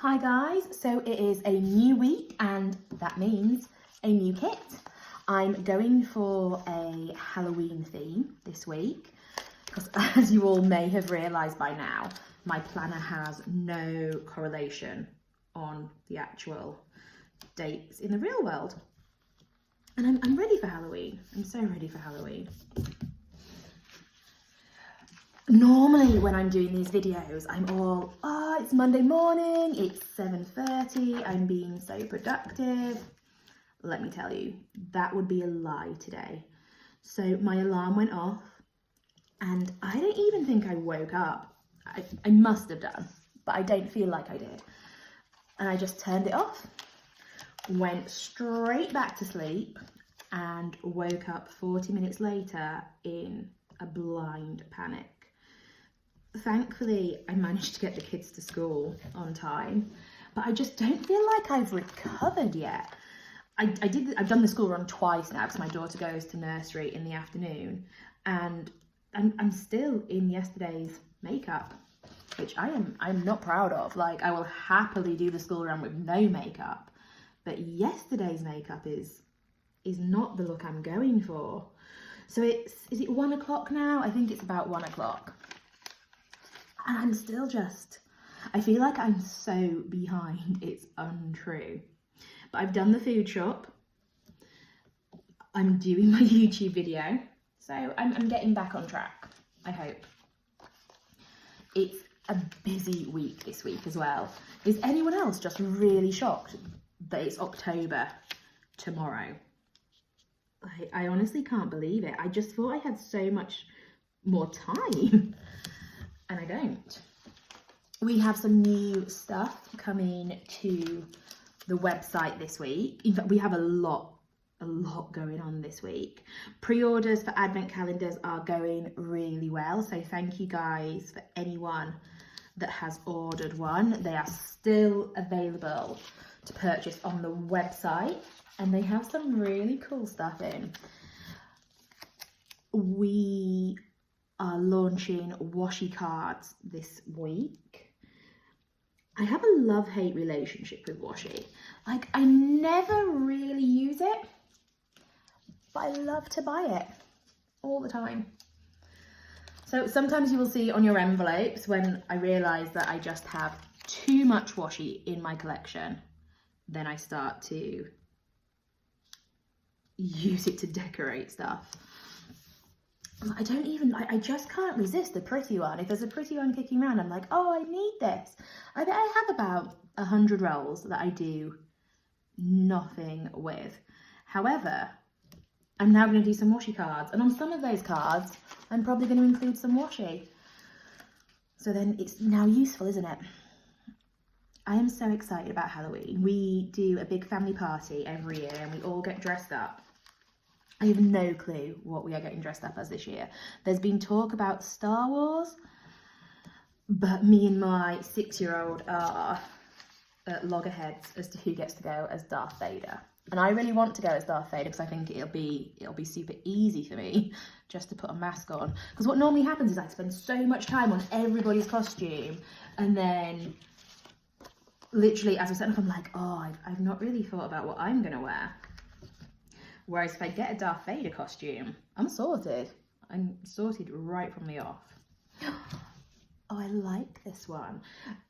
Hi guys, so it is a new week and that means a new kit. I'm going for a Halloween theme this week because, as you all may have realised by now, my planner has no correlation on the actual dates in the real world. And I'm ready for Halloween. I'm so ready for Halloween. Normally when I'm doing these videos, I'm all, it's Monday morning, it's 7:30, I'm being so productive. Let me tell you, that would be a lie today. So my alarm went off and I don't even think I woke up. I must have done, but I don't feel like I did. And I just turned it off, went straight back to sleep and woke up 40 minutes later in a blind panic. Thankfully, I managed to get the kids to school on time, but I just don't feel like I've recovered yet. I've done the school run twice now because my daughter goes to nursery in the afternoon, and I'm still in yesterday's makeup, which I'm not proud of. Like, I will happily do the school run with no makeup, but yesterday's makeup is not the look I'm going for. So is it 1 o'clock now? I think it's about 1 o'clock. And I'm still I feel like I'm so behind, it's untrue. But I've done the food shop. I'm doing my YouTube video. So I'm getting back on track, I hope. It's a busy week this week as well. Is anyone else just really shocked that it's October tomorrow? I honestly can't believe it. I just thought I had so much more time. And I don't. We have some new stuff coming to the website this week. In fact, we have a lot going on this week. Pre-orders for advent calendars are going really well. So thank you guys for anyone that has ordered one. They are still available to purchase on the website and they have some really cool stuff in. We are launching washi cards this week. I have a love-hate relationship with washi. Like, I never really use it, but I love to buy it all the time. So sometimes you will see on your envelopes when I realise that I just have too much washi in my collection, then I start to use it to decorate stuff. I just can't resist the pretty one. If there's a pretty one kicking around, I'm like, oh, I need this. I have about 100 rolls that I do nothing with. However, I'm now going to do some washi cards. And on some of those cards, I'm probably going to include some washi. So then it's now useful, isn't it? I am so excited about Halloween. We do a big family party every year and we all get dressed up. I have no clue what we are getting dressed up as this year. There's been talk about Star Wars, but me and my 6-year-old are at loggerheads as to who gets to go as Darth Vader. And I really want to go as Darth Vader because I think it'll be super easy for me just to put a mask on. Because what normally happens is I spend so much time on everybody's costume and then literally as I set up, I'm like, oh, I've not really thought about what I'm going to wear. Whereas if I get a Darth Vader costume, I'm sorted. I'm sorted right from the off. Oh, I like this one.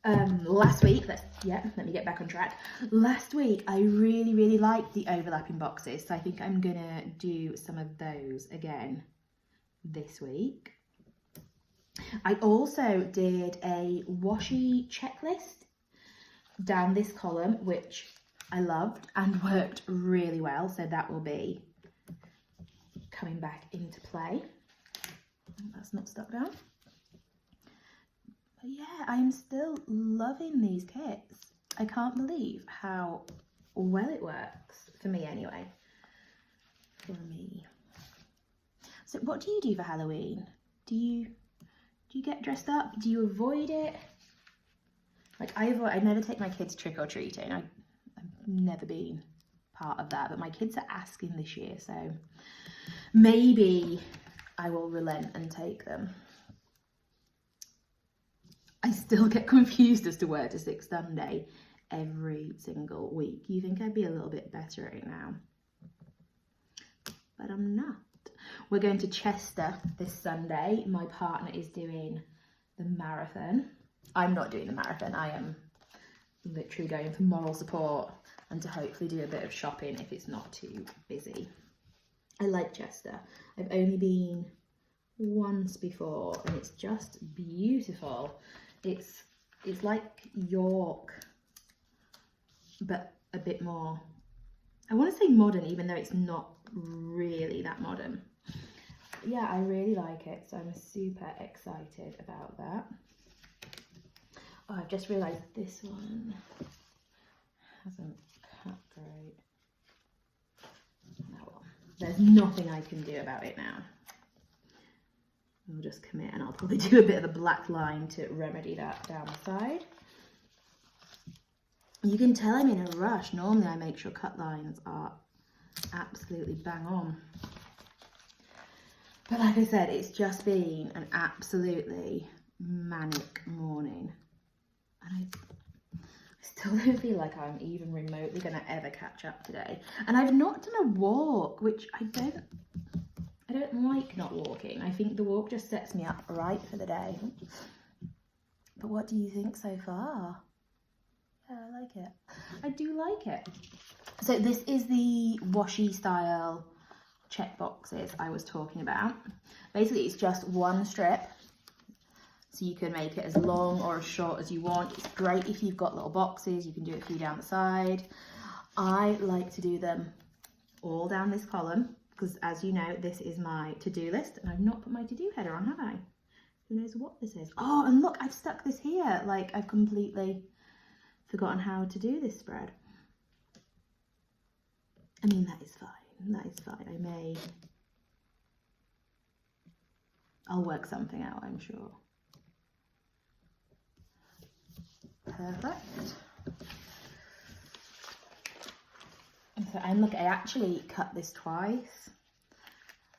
Last week, let me get back on track. Last week, I really liked the overlapping boxes. So I think I'm gonna do some of those again this week. I also did a washi checklist down this column, which I loved and worked really well, so that will be coming back into play. That's not stuck down. But yeah, I'm still loving these kits. I can't believe how well it works, for me anyway. For me. So what do you do for Halloween? Do you get dressed up? Do you avoid it? Like, I never take my kids trick-or-treating. I've never been part of that, but my kids are asking this year, so maybe I will relent and take them. I still get confused as to where to stick Sunday every single week. You think I'd be a little bit better at it now, but I'm not. We're going to Chester this Sunday. My partner is doing the marathon. I'm not doing the marathon. I am literally going for moral support and to hopefully do a bit of shopping if it's not too busy. I like Chester. I've only been once before and it's just beautiful. It's like York, but a bit more, I want to say modern, even though it's not really that modern. Yeah, I really like it, so I'm super excited about that. Oh, I've just realised this one hasn't cut great. Oh well, there's nothing I can do about it now. We'll just commit, and I'll probably do a bit of a black line to remedy that down the side. You can tell I'm in a rush. Normally I make sure cut lines are absolutely bang on. But like I said, it's just been an absolutely manic morning. And I still don't feel like I'm even remotely going to ever catch up today. And I've not done a walk, which I don't like not walking. I think the walk just sets me up right for the day. But what do you think so far? Yeah, I like it. I do like it. So this is the washi style check boxes I was talking about. Basically, it's just one strip. So you can make it as long or as short as you want. It's great if you've got little boxes. You can do a few down the side. I like to do them all down this column because, as you know, this is my to-do list and I've not put my to-do header on, have I? Who knows what this is? Oh, and look, I've stuck this here. Like, I've completely forgotten how to do this spread. I mean, that is fine. That is fine. I'll work something out, I'm sure. Perfect. So, and look, I actually cut this twice.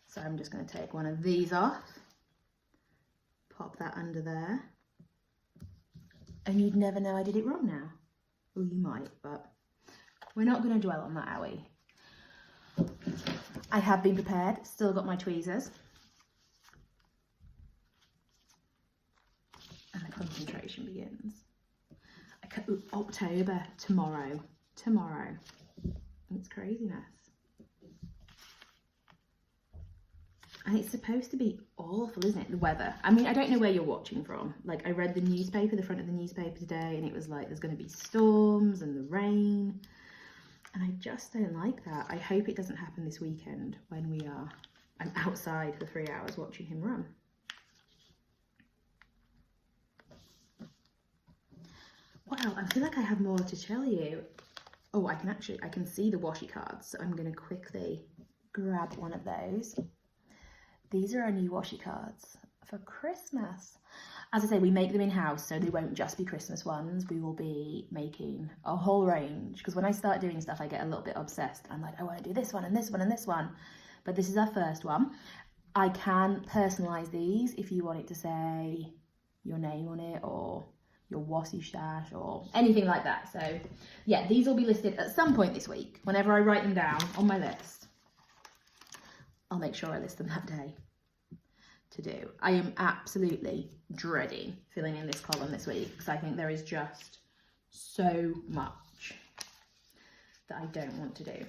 So I'm just going to take one of these off, pop that under there. And you'd never know I did it wrong now. Well, you might, but we're not going to dwell on that, are we? I have been prepared, still got my tweezers. And the concentration begins. October, tomorrow. It's craziness. And it's supposed to be awful, isn't it? The weather. I mean, I don't know where you're watching from. Like, I read the newspaper, the front of the newspaper today, and it was like, there's going to be storms and the rain. And I just don't like that. I hope it doesn't happen this weekend when I'm outside for 3 hours watching him run. Wow, I feel like I have more to tell you. Oh, I can see the washi cards, so I'm going to quickly grab one of those. These are our new washi cards for Christmas. As I say, we make them in-house, so they won't just be Christmas ones. We will be making a whole range, because when I start doing stuff, I get a little bit obsessed. I'm like, I want to do this one and this one and this one. But this is our first one. I can personalise these if you want it to say your name on it or your washi stash or anything like that. So yeah, these will be listed at some point this week. Whenever I write them down on my list, I'll make sure I list them that day to do. I am absolutely dreading filling in this column this week because I think there is just so much that I don't want to do.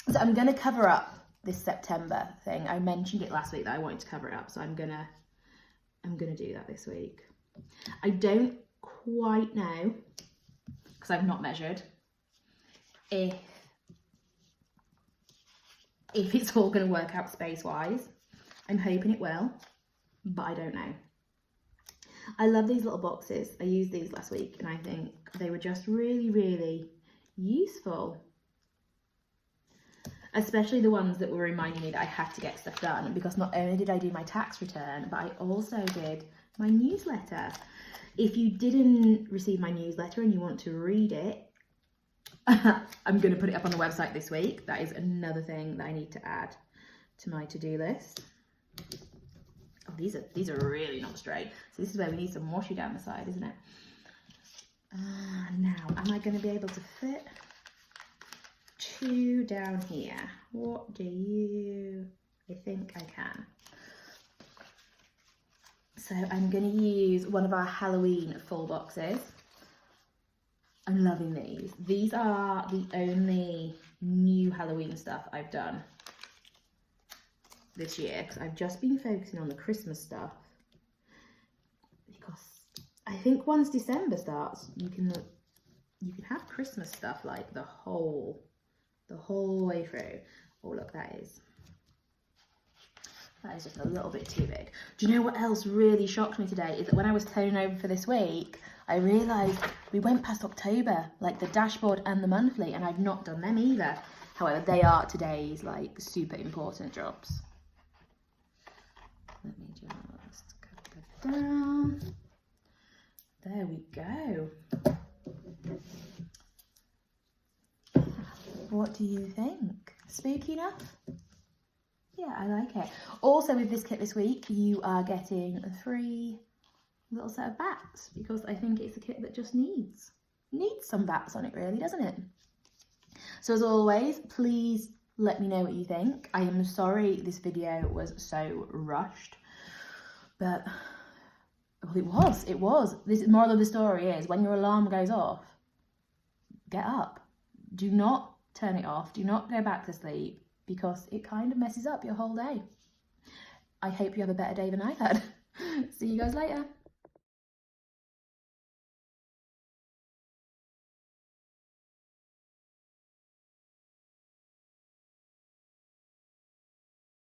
So I'm going to cover up this September thing. I mentioned it last week that I wanted to cover it up, so I'm gonna do that this week. I don't quite know, because I've not measured, if it's all going to work out space-wise. I'm hoping it will, but I don't know. I love these little boxes. I used these last week and I think they were just really, really useful. Especially the ones that were reminding me that I had to get stuff done, because not only did I do my tax return, but I also did my newsletter. If you didn't receive my newsletter and you want to read it, I'm going to put it up on the website this week. That is another thing that I need to add to my to-do list. Oh, these are really not straight. So this is where we need some washi down the side, isn't it? Now, am I going to be able to fit 2 down here? What do you... I think I can. So I'm going to use one of our Halloween full boxes. I'm loving these. These are the only new Halloween stuff I've done this year, because I've just been focusing on the Christmas stuff. Because I think once December starts, you can have Christmas stuff like the whole way through. Oh look, that is just a little bit too big. Do you know what else really shocked me today? Is that when I was turning over for this week, I realised we went past October, like the dashboard and the monthly, and I've not done them either. However, they are today's like super important jobs. Let me just cut that down. There we go. What do you think? Spooky enough? Yeah, I like it. Also with this kit this week, you are getting a free little set of bats, because I think it's a kit that just needs some bats on it really, doesn't it? So as always, please let me know what you think. I am sorry this video was so rushed, but well, it was. This moral of the story is, when your alarm goes off, get up. Do not turn it off. Do not go back to sleep, because it kind of messes up your whole day. I hope you have a better day than I've had. See you guys later.